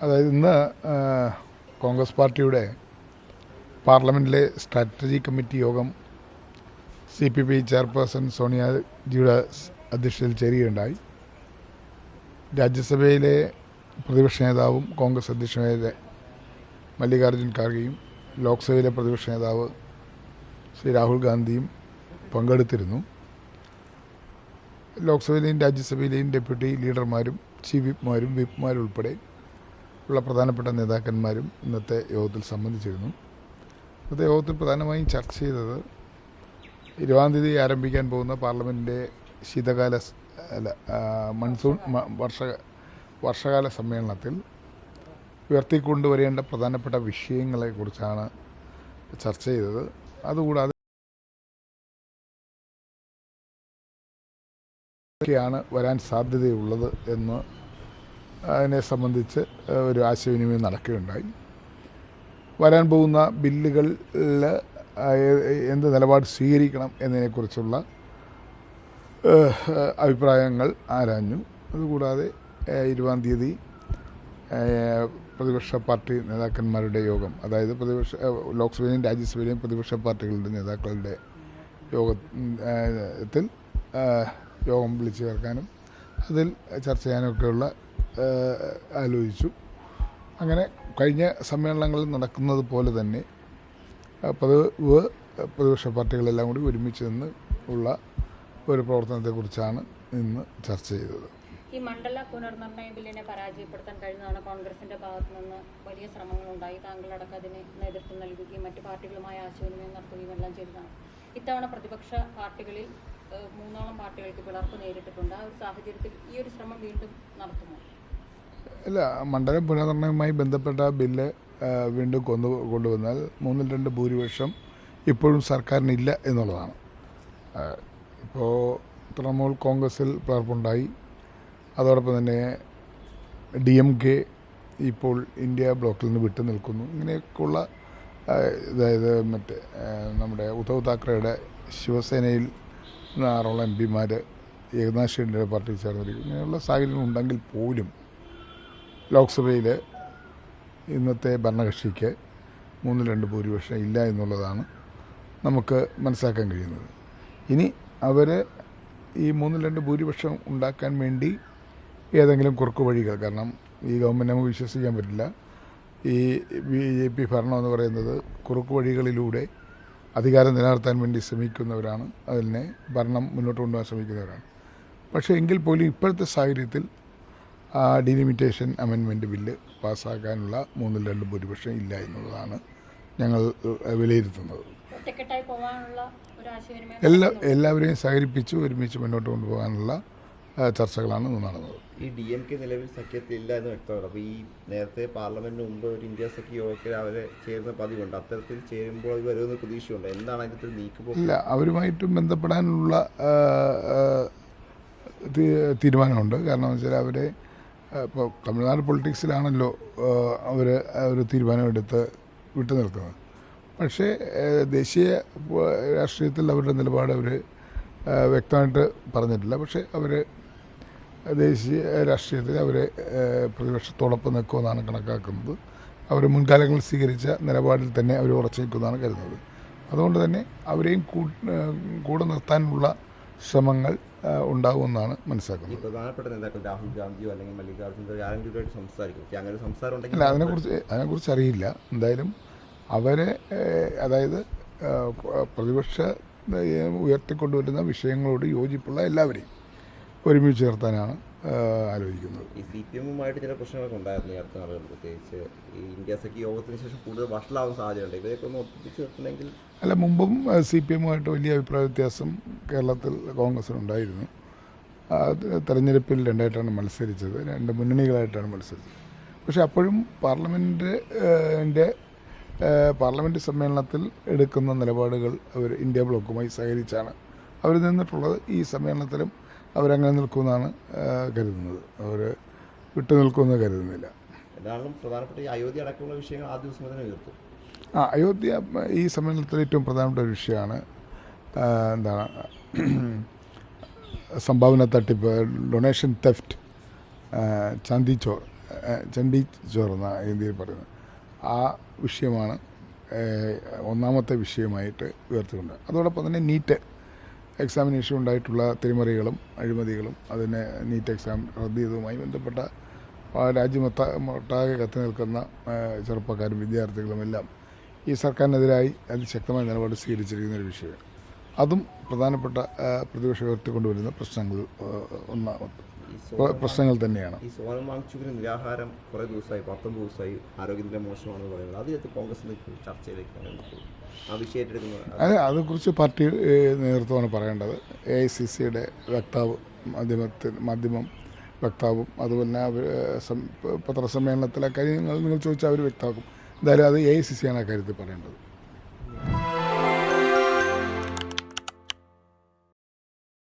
അതായത് ഇന്ന് കോൺഗ്രസ് പാർട്ടിയുടെ പാർലമെൻറ്റിലെ സ്ട്രാറ്റജി കമ്മിറ്റി യോഗം CPP ചെയർപേഴ്സൺ സോണിയാജിയുടെ അധ്യക്ഷതയിൽ ചേരുകയുണ്ടായി. രാജ്യസഭയിലെ പ്രതിപക്ഷ നേതാവും കോൺഗ്രസ് അധ്യക്ഷനായ മല്ലികാർജ്ജുൻ ഖാർഗെയും ലോക്സഭയിലെ പ്രതിപക്ഷ നേതാവ് ശ്രീ രാഹുൽ ഗാന്ധിയും പങ്കെടുത്തിരുന്നു. ലോക്സഭയിലെയും രാജ്യസഭയിലെയും ഡെപ്യൂട്ടി ലീഡർമാരും ചീഫ് വിപ്മാരും ഉൾപ്പെടെ ഉള്ള പ്രധാനപ്പെട്ട നേതാക്കന്മാരും ഇന്നത്തെ യോഗത്തിൽ സംബന്ധിച്ചിരുന്നു. ഇന്നത്തെ യോഗത്തിൽ പ്രധാനമായും ചർച്ച ചെയ്തത് 20-ാം തീയതി ആരംഭിക്കാൻ പോകുന്ന പാർലമെൻറ്റിൻ്റെ ശീതകാല മൺസൂൺ വർഷകാല സമ്മേളനത്തിൽ ഉയർത്തിക്കൊണ്ടുവരേണ്ട പ്രധാനപ്പെട്ട വിഷയങ്ങളെക്കുറിച്ചാണ് ചർച്ച ചെയ്തത്. അതുകൂടാതെ ാണ് വരാൻ സാധ്യതയുള്ളത് എന്ന് അതിനെ സംബന്ധിച്ച് ഒരു ആശയവിനിമയം നടക്കുകയുണ്ടായി. വരാൻ പോകുന്ന ബില്ലുകളിൽ എന്ത് നിലപാട് സ്വീകരിക്കണം എന്നതിനെക്കുറിച്ചുള്ള അഭിപ്രായങ്ങൾ ആരാഞ്ഞു. അതുകൂടാതെ 20-ാം തീയതി പ്രതിപക്ഷ പാർട്ടി നേതാക്കന്മാരുടെ യോഗം, അതായത് ലോക്സഭയിലെയും രാജ്യസഭയിലെയും പ്രതിപക്ഷ പാർട്ടികളുടെ നേതാക്കളുടെ യോഗത്തിൽ യോഗം വിളിച്ചു ചേർക്കാനും അതിൽ ചർച്ച ചെയ്യാനൊക്കെയുള്ള ആലോചിച്ചു. അങ്ങനെ കഴിഞ്ഞ സമ്മേളനങ്ങളിൽ നടക്കുന്നത് പോലെ തന്നെ പ്രതിപക്ഷ പാർട്ടികളെല്ലാം കൂടി ഒരുമിച്ച് നിന്ന് ഉള്ള ഒരു പ്രവർത്തനത്തെക്കുറിച്ചാണ് ഇന്ന് ചർച്ച ചെയ്തത്. ഈ മണ്ഡല പുനർനിർണയ ബില്ലിനെ പരാജയപ്പെടുത്താൻ കഴിഞ്ഞതാണ് കോൺഗ്രസിന്റെ ഭാഗത്തു നിന്ന് വലിയ ശ്രമങ്ങളുണ്ടായി. താങ്കളടക്കം അതിന് നേതൃത്വം നൽകുകയും മറ്റു പാർട്ടികളുമായി ആശയവിനിമയം നടത്തുകയും എല്ലാം ചെയ്തതാണ്. ഇത്തവണ പ്രതിപക്ഷ പാർട്ടികളിൽ 3ഓളം പാർട്ടികൾക്ക് പിളർപ്പ് നേരിട്ടിട്ടുണ്ട്. ആ ഒരു സാഹചര്യത്തിൽ ഈ ഒരു ശ്രമം വീണ്ടും നടത്തുമോ? ഇല്ല, മണ്ഡലം പുനർനിർണയവുമായി ബന്ധപ്പെട്ട ബില്ല് വീണ്ടും കൊണ്ടുവന്നാൽ 3/2 ഭൂരിപക്ഷം ഇപ്പോഴും സർക്കാരിനില്ല എന്നുള്ളതാണ്. ഇപ്പോൾ തൃണമൂൽ കോൺഗ്രസിൽ പിളർപ്പുണ്ടായി. അതോടൊപ്പം തന്നെ DMK ഇപ്പോൾ ഇന്ത്യ ബ്ലോക്കിൽ നിന്ന് വിട്ടു നിൽക്കുന്നു. ഇങ്ങനെയൊക്കെയുള്ള അതായത് നമ്മുടെ ഉദ്ധവ് താക്കറെയുടെ ശിവസേനയിൽ 6 MP ഏകനാഥ് ഷിൻഡെയുടെ പാർട്ടിയിൽ ചേർന്നിരിക്കും. ഇങ്ങനെയുള്ള സാഹചര്യം ഉണ്ടെങ്കിൽ പോലും ലോക്സഭയിൽ ഇന്നത്തെ ഭരണകക്ഷിക്ക് 3/2 ഭൂരിപക്ഷം ഇല്ല എന്നുള്ളതാണ് നമുക്ക് മനസ്സിലാക്കാൻ കഴിയുന്നത്. ഇനി അവർ ഈ 3/2 ഭൂരിപക്ഷം ഉണ്ടാക്കാൻ വേണ്ടി ഏതെങ്കിലും കുറുക്കു വഴികൾ, കാരണം ഈ ഗവൺമെൻറ് നമുക്ക് വിശ്വസിക്കാൻ പറ്റില്ല. ഈ BJP ഭരണം എന്ന് പറയുന്നത് കുറുക്കു വഴികളിലൂടെ അധികാരം നിലനിർത്താൻ വേണ്ടി ശ്രമിക്കുന്നവരാണ്, അതിനെ ഭരണം മുന്നോട്ട് കൊണ്ടുപോകാൻ ശ്രമിക്കുന്നവരാണ്. പക്ഷേ എങ്കിൽ പോലും ഇപ്പോഴത്തെ സാഹചര്യത്തിൽ ഡിലിമിറ്റേഷൻ അമെൻമെൻറ്റ് ബില്ല് പാസ്സാക്കാനുള്ള 3/2 ഭൂരിപക്ഷം ഇല്ല എന്നുള്ളതാണ് ഞങ്ങൾ വിലയിരുത്തുന്നത്. എല്ലാവരെയും സഹകരിപ്പിച്ച് ഒരുമിച്ച് മുന്നോട്ട് കൊണ്ടുപോകാനുള്ള ചർച്ചകളാണ് ഇന്ന് നടന്നത്. ഈ DMK നിലവിൽ സഖ്യത്തിലില്ല എന്ന് വ്യക്തമാണ്. അപ്പോൾ ഈ നേരത്തെ പാർലമെന്റിന് മുമ്പ് ഒരു ഇന്ത്യ സഖ്യ യോഗത്തിൽ അവരെ ചേരുന്ന പതിവുണ്ട്. അത്തരത്തിൽ ചേരുമ്പോൾ അത് വരുമെന്ന് പ്രതീക്ഷയുണ്ട്. എന്താണ് അതിൻ്റെ നീക്കുപോക്ക്? ഇല്ല, അവരുമായിട്ടും ബന്ധപ്പെടാനുള്ള തീരുമാനമുണ്ട്. കാരണം എന്ന് വെച്ചാൽ അവരെ ഇപ്പോൾ തമിഴ്നാട് പൊളിറ്റിക്സിലാണല്ലോ അവർ ഒരു തീരുമാനമെടുത്ത് വിട്ടു നിൽക്കുന്നത്. പക്ഷേ ദേശീയ രാഷ്ട്രീയത്തിൽ അവരുടെ നിലപാട് അവർ വ്യക്തമായിട്ട് പറഞ്ഞിട്ടില്ല. പക്ഷേ അവർ ദേശീയ രാഷ്ട്രീയത്തിൽ അവർ പ്രതിപക്ഷത്തോടൊപ്പം നിൽക്കുമെന്നാണ് കണക്കാക്കുന്നത്. അവർ മുൻകാലങ്ങളിൽ സ്വീകരിച്ച നിലപാടിൽ തന്നെ അവർ ഉറച്ചു നിൽക്കുമെന്നാണ് കരുതുന്നത്. അതുകൊണ്ട് തന്നെ അവരെയും കൂടെ നിർത്താനുള്ള ശ്രമങ്ങൾ ഉണ്ടാകുമെന്നാണ് മനസ്സിലാക്കുന്നത്. പ്രധാനപ്പെട്ട നേതാക്കൾ രാഹുൽ ഗാന്ധിയോ അല്ലെങ്കിൽ മല്ലികാർജ്ജുൻ ഖാർഗെയുമായിട്ട് സംസാരിക്കും. അങ്ങനെ സംസാരം ഉണ്ടെങ്കിൽ അല്ല, അതിനെക്കുറിച്ച് അറിയില്ല. എന്തായാലും അവരെ, അതായത് പ്രതിപക്ഷ ഉയർത്തിക്കൊണ്ടുവരുന്ന വിഷയങ്ങളോട് യോജിപ്പുള്ള എല്ലാവരെയും ഒരുമിച്ച് ചേർത്താനാണ് ആലോചിക്കുന്നത്. ഈ CPM-ഉമായിട്ട് ചില പ്രശ്നങ്ങളൊക്കെ ഉണ്ടായിരുന്നു ഈ അടുത്ത നാളുകൾ, പ്രത്യേകിച്ച് ഈ ഇന്ത്യ സഖ്യ യോഗത്തിന് ശേഷം കൂടുതൽ വഷളാവുന്ന സാധ്യതയുണ്ട്. ഇവരെയൊക്കെ ഒന്ന് ഒപ്പിച്ച് നിർത്തണമെങ്കിൽ അല്ല, മുമ്പും CPM-ഉമായിട്ട് വലിയ അഭിപ്രായ വ്യത്യാസം കേരളത്തിൽ കോൺഗ്രസിനുണ്ടായിരുന്നു. തെരഞ്ഞെടുപ്പിൽ 2ആയിട്ടാണ് മത്സരിച്ചത്, 2 മുന്നണികളായിട്ടാണ് മത്സരിച്ചത്. പക്ഷേ അപ്പോഴും പാർലമെൻറ്റ് സമ്മേളനത്തിൽ എടുക്കുന്ന നിലപാടുകൾ അവർ ഇന്ത്യ ബ്ലോക്കുമായി സഹകരിച്ചാണ് അവർ നിന്നിട്ടുള്ളത്. ഈ സമ്മേളനത്തിലും അവരങ്ങനെ നിൽക്കുമെന്നാണ് കരുതുന്നത്. അവർ വിട്ടു നിൽക്കുമെന്ന് കരുതുന്നില്ല. എന്നാലും പ്രധാനപ്പെട്ട ഈ അയോധ്യ അടക്കമുള്ള വിഷയങ്ങൾ ആ ദിവസം തന്നെ ഉയർത്തും. അയോധ്യ ഈ സമ്മേളനത്തിൽ ഏറ്റവും പ്രധാനപ്പെട്ട ഒരു വിഷയമാണ്. സംഭാവന തട്ടിപ്പ്, ഡൊണേഷൻ തെഫ്റ്റ്, ചാന്ദി ചോർ, ചണ്ഡി ചോർന്ന ഹിന്ദിയിൽ പറയുന്നത് ആ വിഷയമാണ് ഒന്നാമത്തെ വിഷയമായിട്ട് ഉയർത്തിക്കൊണ്ട്. അതോടൊപ്പം തന്നെ നീറ്റ് എക്സാമിനേഷൻ ഉണ്ടായിട്ടുള്ള തിരിമറികളും അഴിമതികളും അതിനെ നീറ്റ് എക്സാം റദ്ദ് ചെയ്തതുമായി ബന്ധപ്പെട്ട രാജ്യമൊട്ടാകെ കത്തി നിൽക്കുന്ന ചെറുപ്പക്കാരും വിദ്യാർത്ഥികളും എല്ലാം ഈ സർക്കാരിനെതിരായി അതിശക്തമായ നിലപാട് സ്വീകരിച്ചിരിക്കുന്ന ഒരു വിഷയം. അതും പ്രധാനപ്പെട്ട പ്രതിപക്ഷം ഉയർത്തിക്കൊണ്ടുവരുന്ന പ്രശ്നങ്ങൾ തന്നെയാണ്. ഈ സോനം വാങ്ചുക്കിന് നിരാഹാരം കുറേ ദിവസമായി 19 ദിവസമായി ആരോഗ്യനില മോശമാണെന്ന് പറയുന്നത് അത് കോൺഗ്രസിന് ചർച്ചയിലേക്ക് ആ വിഷയം ഏറ്റെടുക്കുന്നത് അതേക്കുറിച്ച് പാർട്ടി നേതൃത്വമാണ് പറയേണ്ടത്. AICCയുടെ വക്താവ് മാധ്യമം വക്താവും അതുപോലെ പത്രസമ്മേളനത്തിലെ കാര്യങ്ങൾ നിങ്ങൾ ചോദിച്ചാൽ അവർ വ്യക്തമാക്കും. എന്തായാലും അത് AICC ആണ് ആ കാര്യത്തിൽ പറയേണ്ടത്.